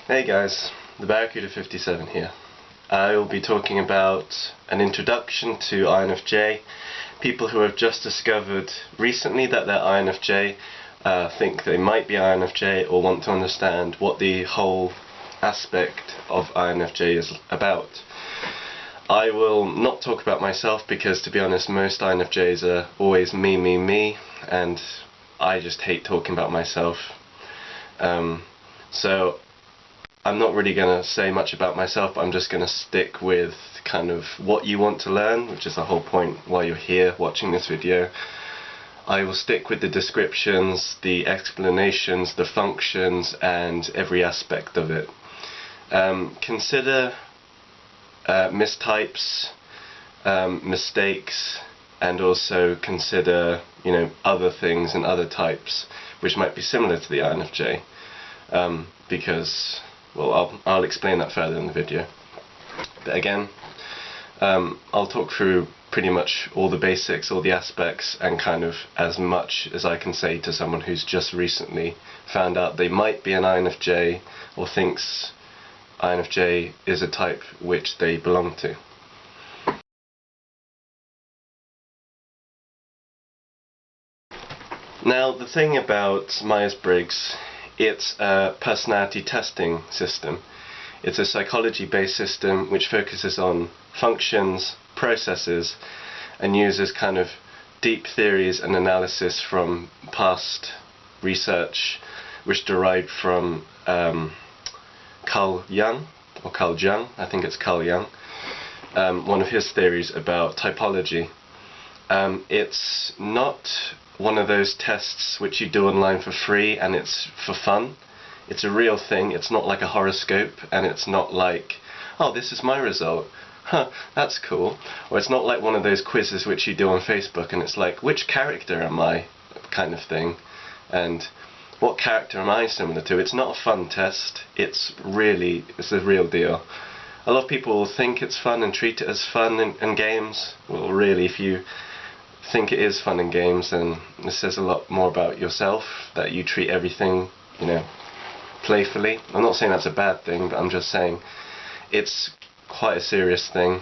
Hey guys, TheBarracuda57 here. I will be talking about an introduction to INFJ. People who have just discovered recently that they're INFJ, think they might be INFJ, or want to understand what the whole aspect of INFJ is about. I will not talk about myself because, to be honest, most INFJs are always me, and I just hate talking about myself. So I'm not really going to say much about myself. I'm just going to stick with kind of what you want to learn, which is the whole point why you're here watching this video. I will stick with the descriptions, the explanations, the functions, and every aspect of it. Consider mistypes, mistakes, and also consider, other things and other types which might be similar to the INFJ, because, well, I'll explain that further in the video. But again, I'll talk through pretty much all the basics, all the aspects, and kind of as much as I can say to someone who's just recently found out they might be an INFJ, or thinks INFJ is a type which they belong to. Now, the thing about Myers-Briggs, it's a personality testing system. It's a psychology-based system which focuses on functions, processes, and uses kind of deep theories and analysis from past research which derived from Carl Jung, I think it's Carl Jung, one of his theories about typology. It's not one of those tests which you do online for free and it's for fun. It's a real thing. It's not like a horoscope, and it's not like, oh, this is my result, that's cool. Or it's not like one of those quizzes which you do on Facebook and it's like, which character am I, kind of thing, and what character am I similar to. It's not a fun test. It's a real deal. A lot of people will think it's fun and treat it as fun and games. Well, really, if you think it is fun and games, then this says a lot more about yourself, that you treat everything, playfully. I'm not saying that's a bad thing, but I'm just saying it's quite a serious thing,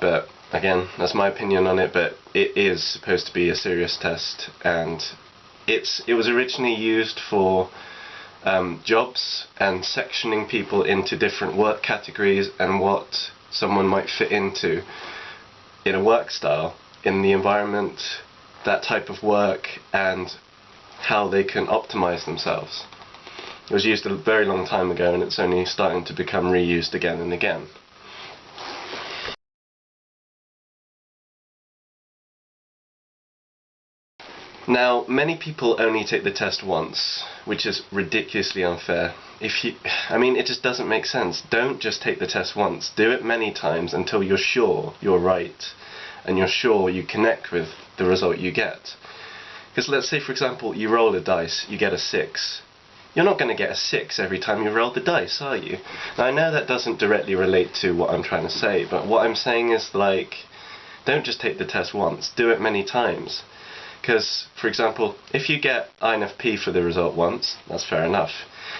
But again, that's my opinion on it, but it is supposed to be a serious test, and it was originally used for jobs and sectioning people into different work categories and what someone might fit into in a work style, in the environment, that type of work, and how they can optimize themselves. It was used a very long time ago, and it's only starting to become reused again and again. Now, many people only take the test once, which is ridiculously unfair. It just doesn't make sense. Don't just take the test once. Do it many times until you're sure you're right, and you're sure you connect with the result you get. Because let's say, for example, you roll a dice, you get a 6. You're not going to get a 6 every time you roll the dice, are you? Now, I know that doesn't directly relate to what I'm trying to say, but what I'm saying is, don't just take the test once. Do it many times. Because, for example, if you get INFP for the result once, that's fair enough.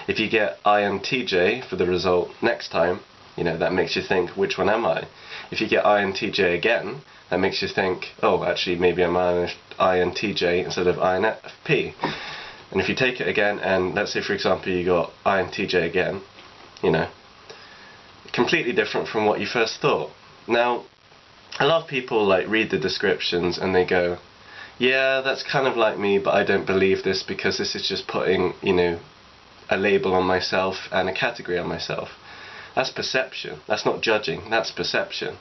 If you get INTJ for the result next time, that makes you think, which one am I? If you get INTJ again, that makes you think, oh, actually, maybe I'm INTJ instead of INFP. And if you take it again, and let's say, for example, you got INTJ again, completely different from what you first thought. Now, a lot of people read the descriptions and they go, yeah, that's kind of like me, but I don't believe this because this is just putting, a label on myself and a category on myself. That's perception. That's not judging. That's perception.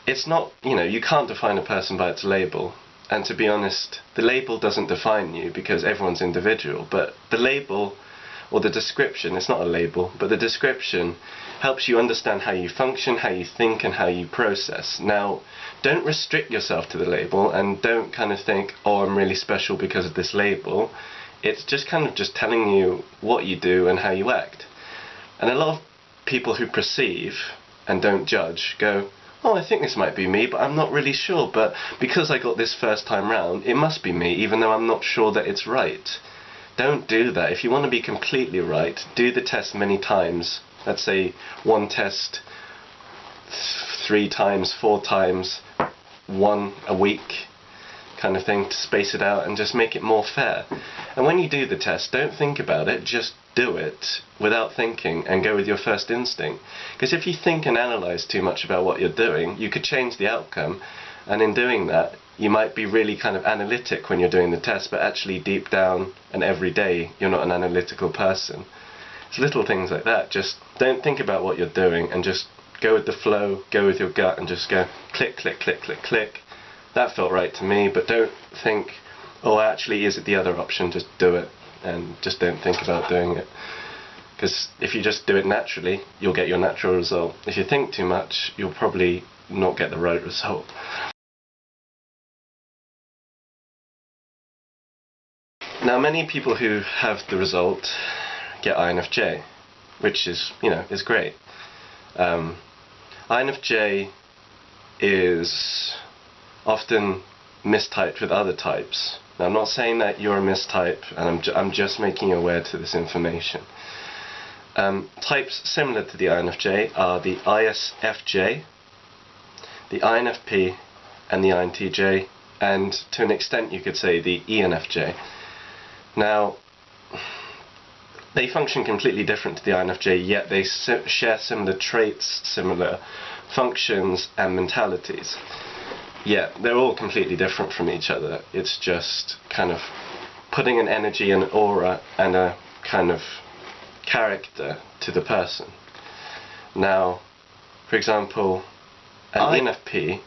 It's not, you can't define a person by its label. And to be honest, the label doesn't define you because everyone's individual. But the label, or the description, it's not a label, but the description helps you understand how you function, how you think, and how you process. Now, don't restrict yourself to the label, and don't kind of think, oh, I'm really special because of this label. It's just kind of just telling you what you do and how you act. And a lot of people who perceive and don't judge go, oh, I think this might be me, but I'm not really sure, but because I got this first time round, it must be me, even though I'm not sure that it's right. Don't do that. If you want to be completely right, do the test many times. Let's say one test 3 times, 4 times, 1 a week kind of thing, to space it out and just make it more fair. And when you do the test, don't think about it, just do it without thinking and go with your first instinct. Because if you think and analyze too much about what you're doing, you could change the outcome, and in doing that you might be really kind of analytic when you're doing the test, but actually deep down and every day you're not an analytical person. It's little things like that. Just don't think about what you're doing and just go with the flow, go with your gut, and just go click, click, click, click, click. That felt right to me. But don't think, oh, actually, is it the other option? Just do it, and just don't think about doing it. Because if you just do it naturally, you'll get your natural result. If you think too much, you'll probably not get the right result. Now, many people who have the result get INFJ, which is, is great. INFJ is often mistyped with other types. Now, I'm not saying that you're a mistype, and I'm just making you aware to this information. Types similar to the INFJ are the ISFJ, the INFP, and the INTJ, and to an extent you could say the ENFJ. Now, they function completely different to the INFJ, yet they share similar traits, similar functions and mentalities. Yet they're all completely different from each other. It's just kind of putting an energy and an aura and a kind of character to the person. Now, for example, an ENFP,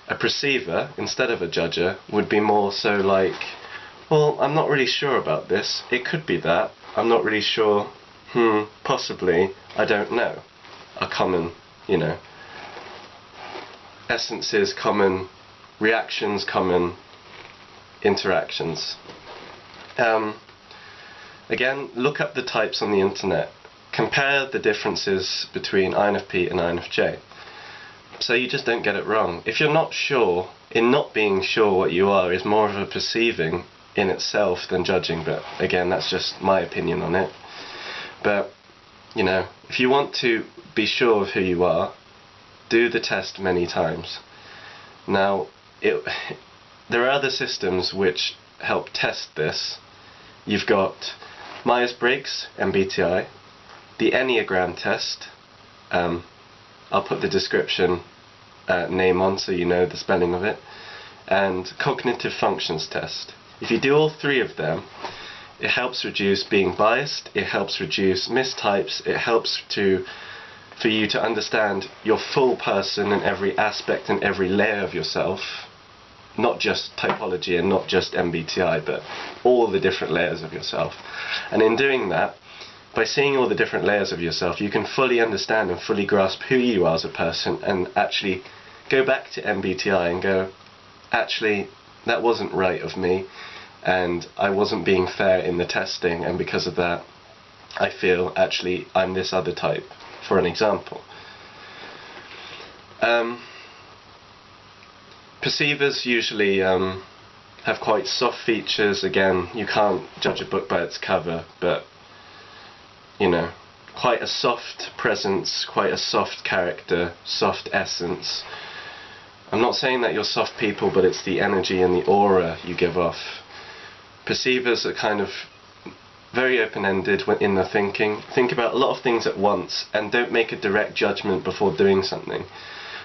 a perceiver instead of a judger, would be more so like, well, I'm not really sure about this. It could be that. I'm not really sure. Possibly. I don't know. Are common, essences, common reactions, common interactions. Again, look up the types on the internet. Compare the differences between INFP and INFJ, so you just don't get it wrong. If you're not sure, in not being sure what you are is more of a perceiving in itself than judging, but again, that's just my opinion on it. But if you want to be sure of who you are, do the test many times. Now, there are other systems which help test this. You've got Myers-Briggs, MBTI, the Enneagram test. I'll put the description name on so you know the spelling of it, and cognitive functions test. If you do all 3 of them, it helps reduce being biased, it helps reduce mistypes, it helps for you to understand your full person in every aspect and every layer of yourself, not just typology and not just MBTI, but all the different layers of yourself. And in doing that, by seeing all the different layers of yourself, you can fully understand and fully grasp who you are as a person, and actually go back to MBTI and go, actually, that wasn't right of me, and I wasn't being fair in the testing, and because of that I feel actually I'm this other type, for an example. Perceivers usually have quite soft features. Again, you can't judge a book by its cover, but quite a soft presence, quite a soft character, soft essence. I'm not saying that you're soft people, but it's the energy and the aura you give off. Perceivers are kind of very open-ended in their thinking. Think about a lot of things at once and don't make a direct judgment before doing something.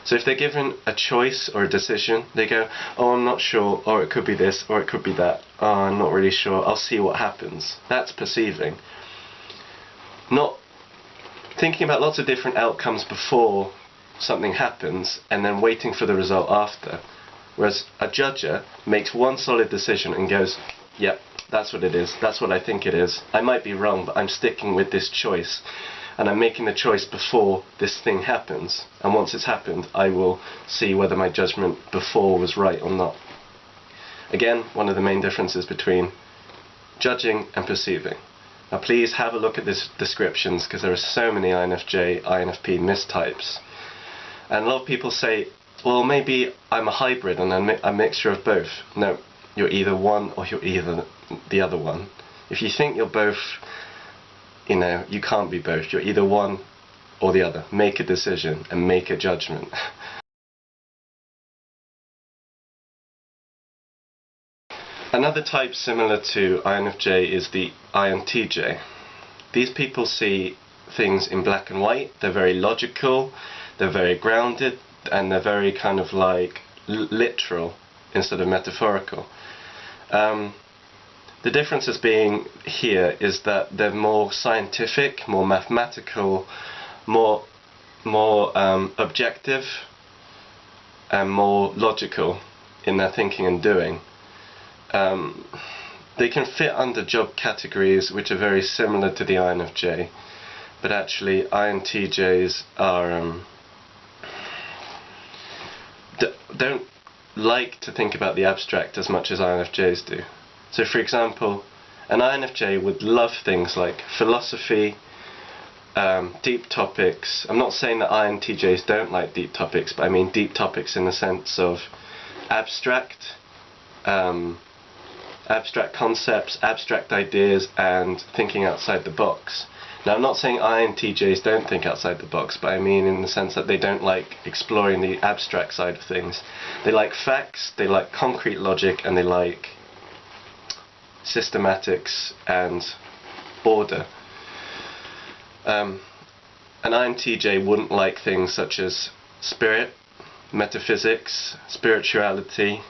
So if they're given a choice or a decision, they go, oh, I'm not sure, or it could be this, or it could be that. Oh, I'm not really sure, I'll see what happens. That's perceiving. Not thinking about lots of different outcomes before something happens and then waiting for the result after. Whereas a judger makes one solid decision and goes, yep, that's what it is, that's what I think it is. I might be wrong, but I'm sticking with this choice, and I'm making the choice before this thing happens, and once it's happened I will see whether my judgment before was right or not. Again, one of the main differences between judging and perceiving. Now please have a look at these descriptions, because there are so many INFJ, INFP mistypes. And a lot of people say, well, maybe I'm a hybrid and I'm a mixture of both. No, you're either one or you're either the other one. If you think you're both, you know, you can't be both. You're either one or the other. Make a decision and make a judgment. Another type similar to INFJ is the INTJ. These people see things in black and white. They're very logical, they're very grounded, and they're very kind of like literal instead of metaphorical. The differences being here is that they're more scientific, more mathematical, more objective, and more logical in their thinking and doing. They can fit under job categories which are very similar to the INFJ, but actually INTJs are don't like to think about the abstract as much as INFJs do. So for example, an INFJ would love things like philosophy, deep topics. I'm not saying that INTJs don't like deep topics, but I mean deep topics in the sense of abstract concepts, abstract ideas, and thinking outside the box. Now, I'm not saying INTJs don't think outside the box, but I mean in the sense that they don't like exploring the abstract side of things. They like facts, they like concrete logic, and they like systematics and order. An INTJ wouldn't like things such as spirit, metaphysics, spirituality,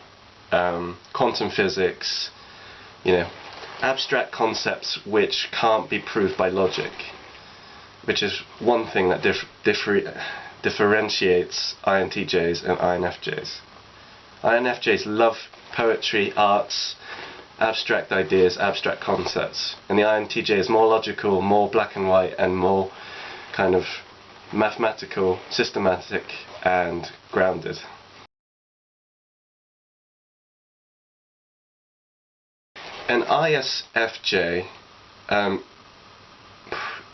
quantum physics, you know, abstract concepts which can't be proved by logic, which is one thing that differentiates INTJs and INFJs. INFJs love poetry, arts, abstract ideas, abstract concepts, and the INTJ is more logical, more black and white, and more kind of mathematical, systematic, and grounded. An ISFJ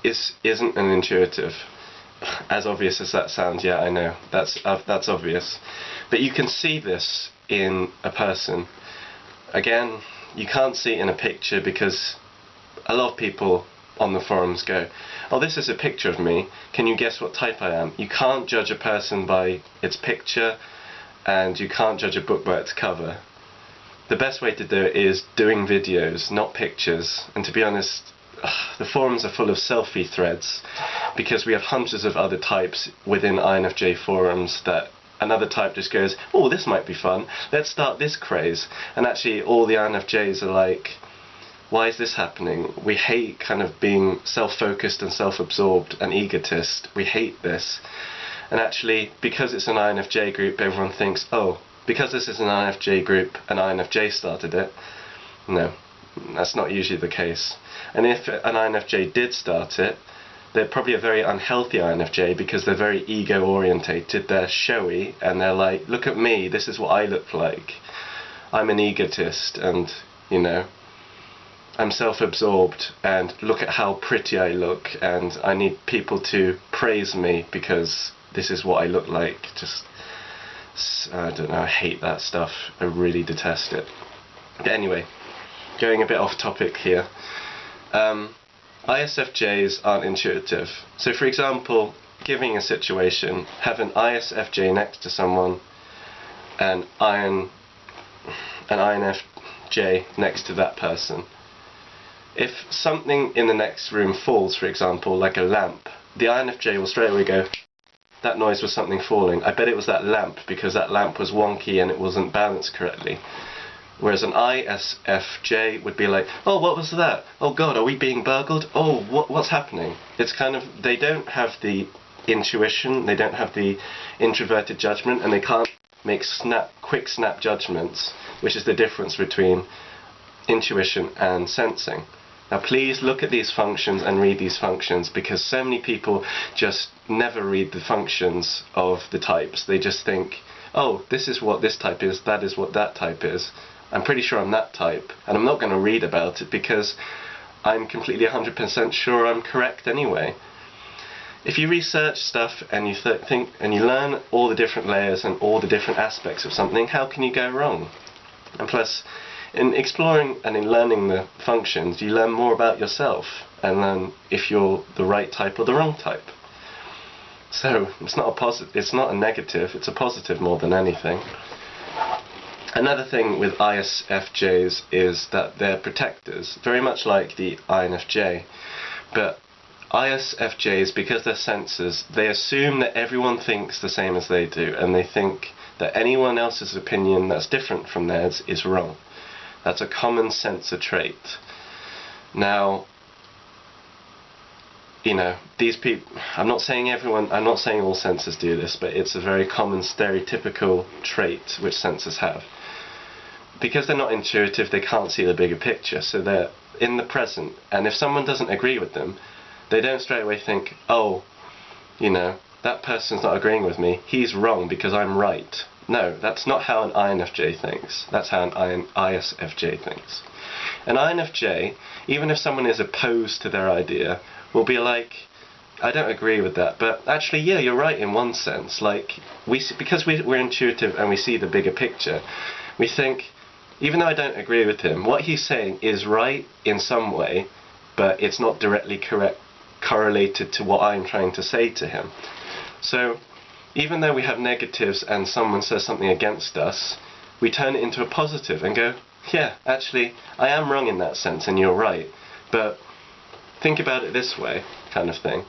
isn't an intuitive. As obvious as that sounds, yeah, I know, that's obvious. But you can see this in a person. Again, you can't see it in a picture because a lot of people on the forums go, oh, this is a picture of me, can you guess what type I am? You can't judge a person by its picture, and you can't judge a book by its cover. The best way to do it is doing videos, not pictures. And to be honest, the forums are full of selfie threads because we have hundreds of other types within INFJ forums that another type just goes, oh, this might be fun, let's start this craze. And actually all the INFJs are like, why is this happening? We hate kind of being self-focused and self-absorbed and egotist. We hate this. And actually, because it's an INFJ group, everyone thinks, oh, because this is an INFJ group, an INFJ started it. No, that's not usually the case. And if an INFJ did start it, they're probably a very unhealthy INFJ because they're very ego-orientated, they're showy, and they're like, look at me, this is what I look like. I'm an egotist, and, you know, I'm self-absorbed, and look at how pretty I look, and I need people to praise me because this is what I look like. Just, I don't know, I hate that stuff. I really detest it. But anyway, going a bit off topic here. ISFJs aren't intuitive. So for example, giving a situation, have an ISFJ next to someone and an INFJ next to that person. If something in the next room falls, for example, like a lamp, the INFJ will straight away go, that noise was something falling. I bet it was that lamp because that lamp was wonky and it wasn't balanced correctly. Whereas an ISFJ would be like, oh, what was that? Oh God, are we being burgled? Oh, what's happening? It's kind of, they don't have the intuition, they don't have the introverted judgment, and they can't make quick snap judgments, which is the difference between intuition and sensing. Now please look at these functions and read these functions, because so many people just never read the functions of the types. They just think, oh, this is what this type is, that is what that type is. I'm pretty sure I'm that type, and I'm not going to read about it because I'm completely 100% sure I'm correct anyway. If you research stuff and you think and you learn all the different layers and all the different aspects of something, how can you go wrong? And plus, in exploring and in learning the functions, you learn more about yourself and learn if you're the right type or the wrong type. So it's not a positive, it's not a negative, it's a positive more than anything. Another thing with ISFJs is that they're protectors, very much like the INFJ, but ISFJs, because they're sensors, they assume that everyone thinks the same as they do, and they think that anyone else's opinion that's different from theirs is wrong. That's a common sensor trait. Now, you know, these people, I'm not saying all sensors do this, but it's a very common stereotypical trait which sensors have. Because they're not intuitive, they can't see the bigger picture, so they're in the present, and if someone doesn't agree with them, they don't straight away think, oh, you know, that person's not agreeing with me, he's wrong because I'm right. No, that's not how an INFJ thinks. That's how an ISFJ thinks. An INFJ, even if someone is opposed to their idea, will be like, I don't agree with that, but actually, yeah, you're right in one sense. Like, because we're intuitive and we see the bigger picture, we think, even though I don't agree with him, what he's saying is right in some way, but it's not directly correlated to what I'm trying to say to him. So, even though we have negatives and someone says something against us, we turn it into a positive and go, yeah, actually, I am wrong in that sense and you're right, but think about it this way, kind of thing.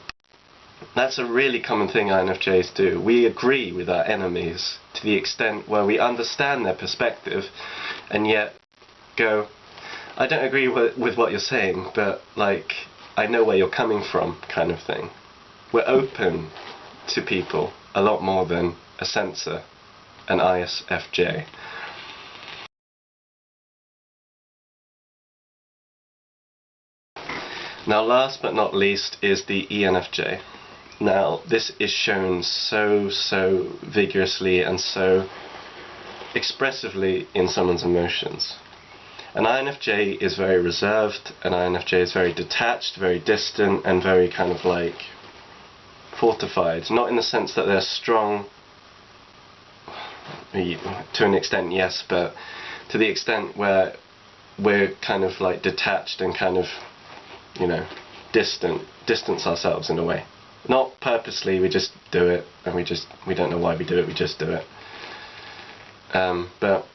That's a really common thing INFJs do. We agree with our enemies to the extent where we understand their perspective and yet go, I don't agree with what you're saying, but like, I know where you're coming from, kind of thing. We're open to people a lot more than a sensor, an ISFJ. Now, last but not least is the ENFJ. Now, this is shown so vigorously and so expressively in someone's emotions. An INFJ is very reserved, an INFJ is very detached, very distant, and very kind of like fortified. Not in the sense that they're strong, to an extent yes, but to the extent where we're kind of like detached and kind of, you know, distance ourselves in a way. Not purposely, we just do it, and we don't know why we do it, we just do it. But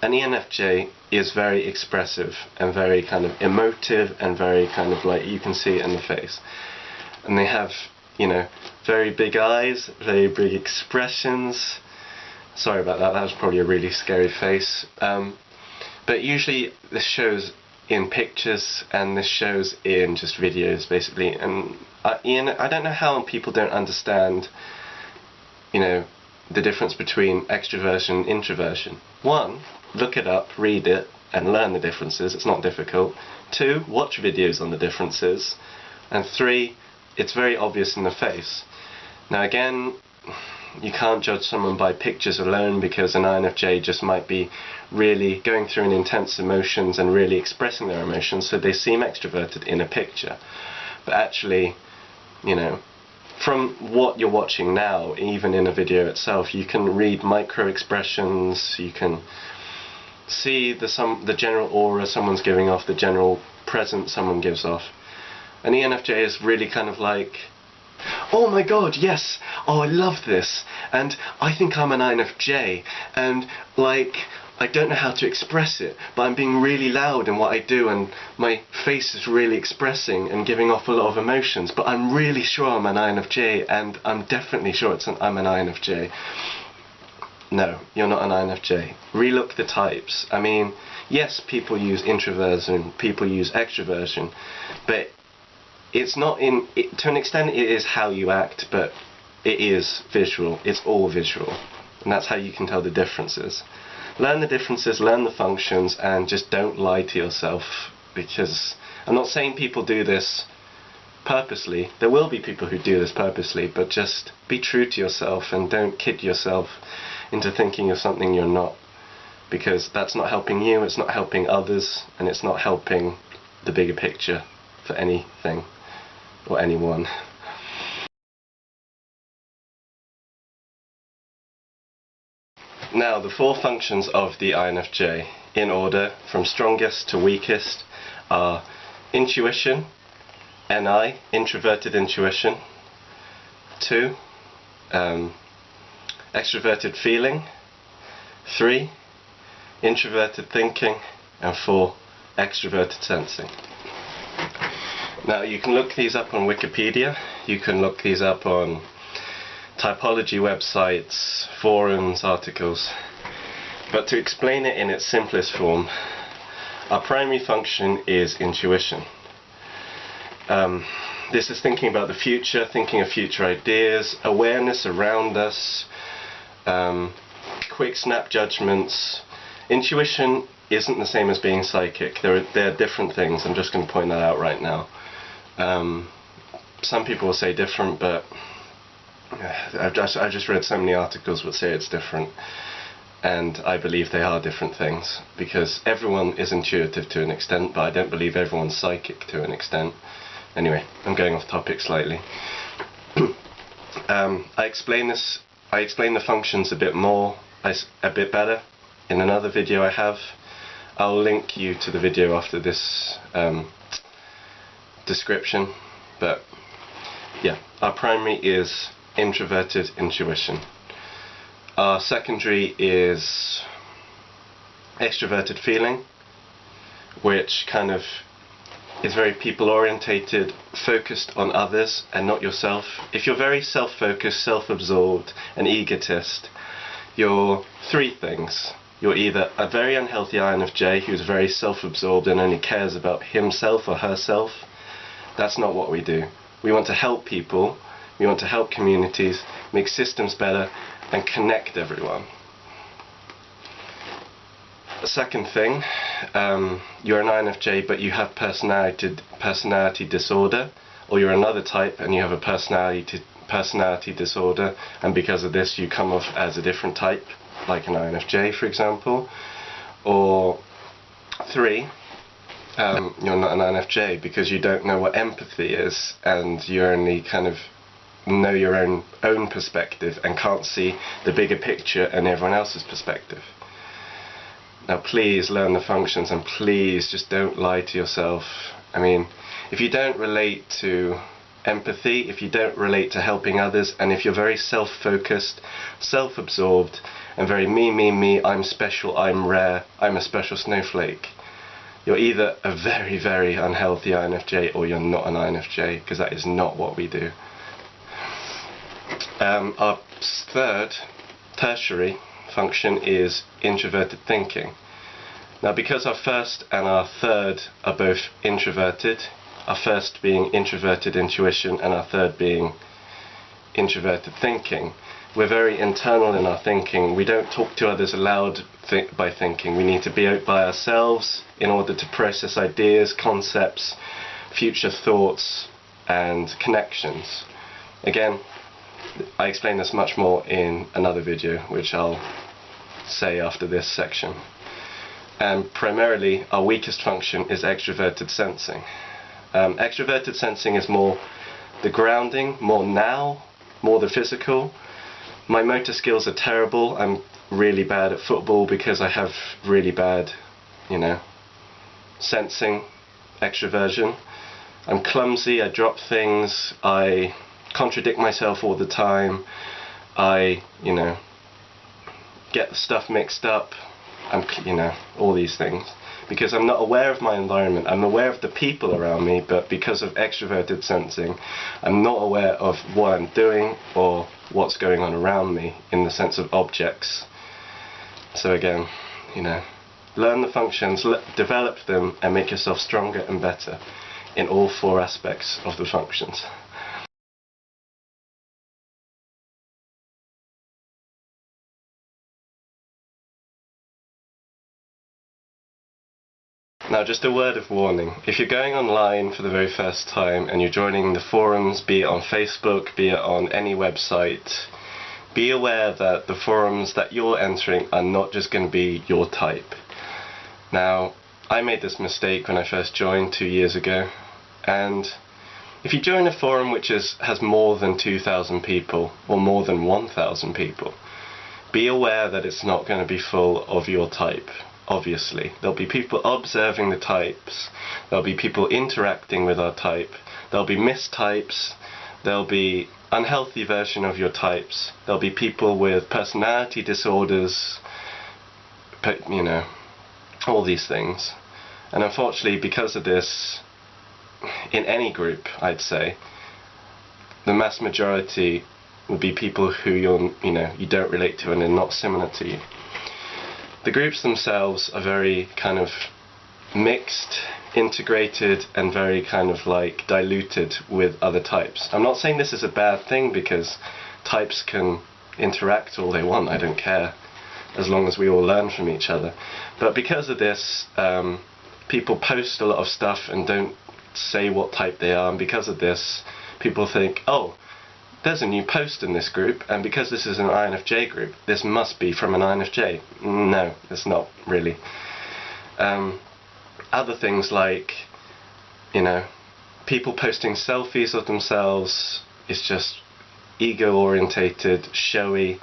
an ENFJ is very expressive and very kind of emotive and very kind of like, you can see it in the face. And they have, you know, very big eyes, very big expressions. Sorry about that, that was probably a really scary face. But usually this shows in pictures and this shows in just videos basically. And I don't know how people don't understand, you know, the difference between extroversion and introversion. One, look it up, read it, and learn the differences. It's not difficult. Two, watch videos on the differences. And three, it's very obvious in the face. Now again, you can't judge someone by pictures alone, because an INFJ just might be really going through an intense emotions and really expressing their emotions, so they seem extroverted in a picture. But actually, you know, from what you're watching now, even in a video itself, you can read micro expressions, you can see the general aura someone's giving off, the general presence someone gives off. An ENFJ is really kind of like, oh my god, yes, oh I love this, and I think I'm an INFJ, and like, I don't know how to express it, but I'm being really loud in what I do, and my face is really expressing and giving off a lot of emotions, but I'm really sure I'm an INFJ, and I'm definitely sure I'm an INFJ. No, you're not an INFJ. Relook the types. I mean, yes, people use introversion, people use extroversion, but it's not to an extent it is how you act, but it is visual. It's all visual, and that's how you can tell the differences. Learn the differences, learn the functions, and just don't lie to yourself, because I'm not saying people do this purposely. There will be people who do this purposely, but just be true to yourself and don't kid yourself into thinking of something you're not, because that's not helping you, it's not helping others, and it's not helping the bigger picture for anything or anyone. Now, the four functions of the INFJ in order from strongest to weakest are intuition, NI, introverted intuition, 2, extroverted feeling, 3, introverted thinking, and 4, extroverted sensing. Now you can look these up on Wikipedia, you can look these up on typology websites, forums, articles, but to explain it in its simplest form, our primary function is intuition. This is thinking about the future, thinking of future ideas, awareness around us, quick snap judgments. Intuition isn't the same as being psychic. They're different things. I'm just going to point that out right now. Some people will say different, but I've just read so many articles that say it's different, and I believe they are different things, because everyone is intuitive to an extent, but I don't believe everyone's psychic to an extent. Anyway, I'm going off topic slightly. I explain the functions a bit better in another video I have. I'll link you to the video after this description, but yeah, our primary is introverted intuition. Our secondary is extroverted feeling, which kind of is very people orientated, focused on others and not yourself. If you're very self-focused, self-absorbed, an egotist, you're 3 things. You're either a very unhealthy INFJ who's very self-absorbed and only cares about himself or herself. That's not what we do. We want to help people, we want to help communities, make systems better, and connect everyone. The second thing, you're an INFJ but you have personality disorder, or you're another type and you have a personality disorder, and because of this you come off as a different type, like an INFJ for example. Or 3, you're not an INFJ because you don't know what empathy is, and you only kind of know your own perspective and can't see the bigger picture and everyone else's perspective. Now please learn the functions, and please just don't lie to yourself. I mean, if you don't relate to empathy, if you don't relate to helping others, and if you're very self-focused, self-absorbed, and very me, I'm special, I'm rare, I'm a special snowflake, you're either a very, very unhealthy INFJ or you're not an INFJ, because that is not what we do. Our third, tertiary function is introverted thinking. Now because our first and our third are both introverted, our first being introverted intuition and our third being introverted thinking, we're very internal in our thinking. We don't talk to others aloud by thinking. We need to be out by ourselves in order to process ideas, concepts, future thoughts and connections. Again, I explain this much more in another video, which I'll say after this section. And primarily, our weakest function is extroverted sensing. Extroverted sensing is more the grounding, more now, more the physical. My motor skills are terrible. I'm really bad at football because I have really bad, sensing, extroversion. I'm clumsy, I drop things, I contradict myself all the time, I, get the stuff mixed up, all these things. Because I'm not aware of my environment, I'm aware of the people around me, but because of extroverted sensing, I'm not aware of what I'm doing or what's going on around me in the sense of objects. So again, learn the functions, develop them, and make yourself stronger and better in all 4 aspects of the functions. Now just a word of warning, if you're going online for the very first time and you're joining the forums, be it on Facebook, be it on any website, be aware that the forums that you're entering are not just going to be your type. Now, I made this mistake when I first joined 2 years ago, and if you join a forum which has more than 2,000 people or more than 1,000 people, be aware that it's not going to be full of your type. obviously. There'll be people observing the types, there'll be people interacting with our type, there'll be mistypes, there'll be unhealthy version of your types, there'll be people with personality disorders, you know, all these things. And unfortunately, because of this, in any group, I'd say, the mass majority will be people who you don't relate to and are not similar to you. The groups themselves are very kind of mixed, integrated, and very kind of like diluted with other types. I'm not saying this is a bad thing, because types can interact all they want, I don't care, as long as we all learn from each other. But because of this, people post a lot of stuff and don't say what type they are, and because of this, people think, oh, there's a new post in this group, and because this is an INFJ group, this must be from an INFJ. No, it's not really. Other things like, you know, people posting selfies of themselves is just ego-orientated, showy,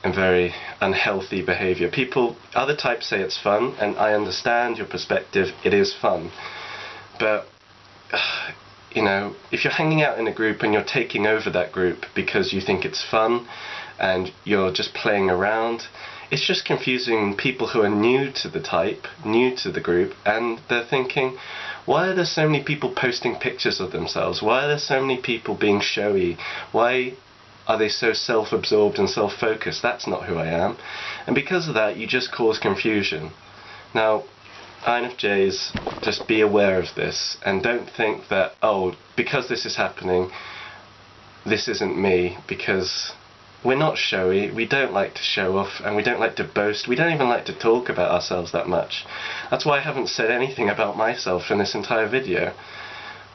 and very unhealthy behavior. Other types say it's fun, and I understand your perspective, it is fun. But, you know, if you're hanging out in a group and you're taking over that group because you think it's fun and you're just playing around, it's just confusing people who are new to the type, new to the group, and they're thinking, why are there so many people posting pictures of themselves? Why are there so many people being showy? Why are they so self-absorbed and self-focused? That's not who I am. And because of that, you just cause confusion. Now, INFJs, just be aware of this, and don't think that, oh, because this is happening, this isn't me, because we're not showy, we don't like to show off, and we don't like to boast, we don't even like to talk about ourselves that much. That's why I haven't said anything about myself in this entire video.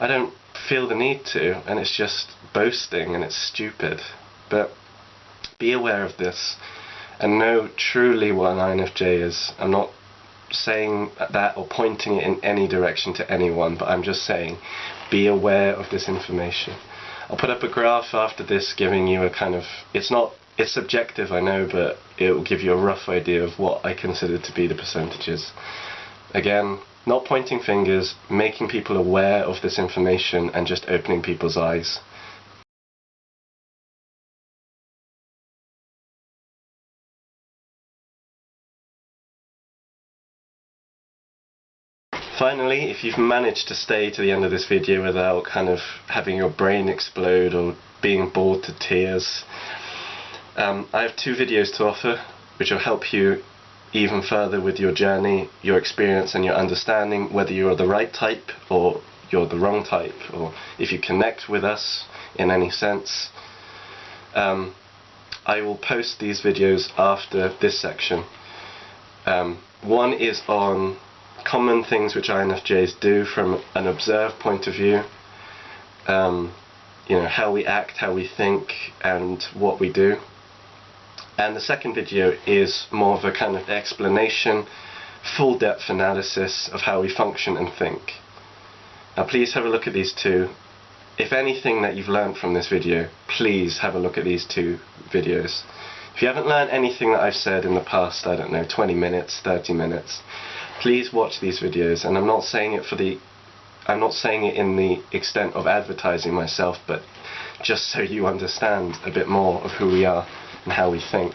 I don't feel the need to, and it's just boasting, and it's stupid. But be aware of this, and know truly what an INFJ is. I'm not saying that or pointing it in any direction to anyone, but I'm just saying, be aware of this information. I'll put up a graph after this giving you a kind of, it's subjective, I know, but it will give you a rough idea of what I consider to be the percentages. Again, not pointing fingers, making people aware of this information and just opening people's eyes. Finally, if you've managed to stay to the end of this video without kind of having your brain explode or being bored to tears, I have 2 videos to offer which will help you even further with your journey, your experience and your understanding, whether you're the right type or you're the wrong type, or if you connect with us in any sense. I will post these videos after this section. One is on common things which INFJs do from an observed point of view, you know, how we act, how we think, and what we do. And the second video is more of a kind of explanation, full depth analysis of how we function and think. Now please have a look at these 2. If anything that you've learned from this video, please have a look at these 2 videos. If you haven't learned anything that I've said in the past, I don't know, 20 minutes, 30 minutes, please watch these videos. And I'm not saying it in the extent of advertising myself, but just so you understand a bit more of who we are and how we think.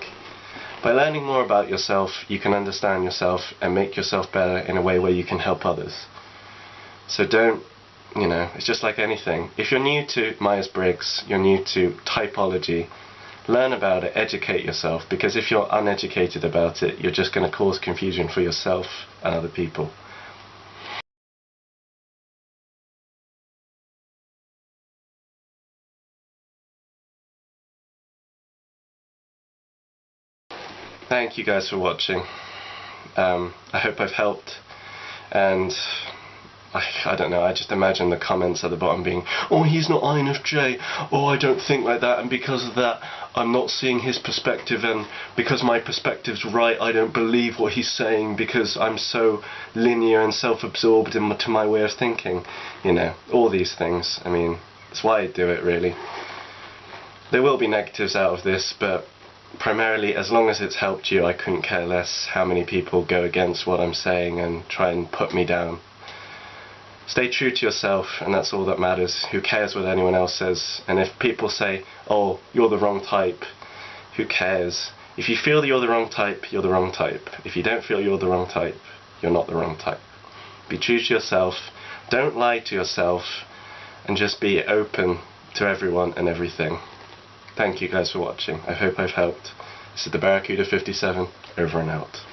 By learning more about yourself, you can understand yourself and make yourself better in a way where you can help others. So don't, you know, it's just like anything. If you're new to Myers-Briggs, you're new to typology, learn about it, educate yourself, because if you're uneducated about it, you're just going to cause confusion for yourself and other people. Thank you guys for watching. I hope I've helped, and I don't know, I just imagine the comments at the bottom being, oh, he's not INFJ, oh, I don't think like that, and because of that I'm not seeing his perspective, and because my perspective's right I don't believe what he's saying because I'm so linear and self-absorbed to my way of thinking. You know, all these things. I mean, that's why I do it, really. There will be negatives out of this, but primarily, as long as it's helped you, I couldn't care less how many people go against what I'm saying and try and put me down. Stay true to yourself, and that's all that matters. Who cares what anyone else says? And if people say, oh, you're the wrong type, who cares? If you feel that you're the wrong type, you're the wrong type. If you don't feel you're the wrong type, you're not the wrong type. Be true to yourself, don't lie to yourself, and just be open to everyone and everything. Thank you guys for watching. I hope I've helped. This is TheBarracuda57, over and out.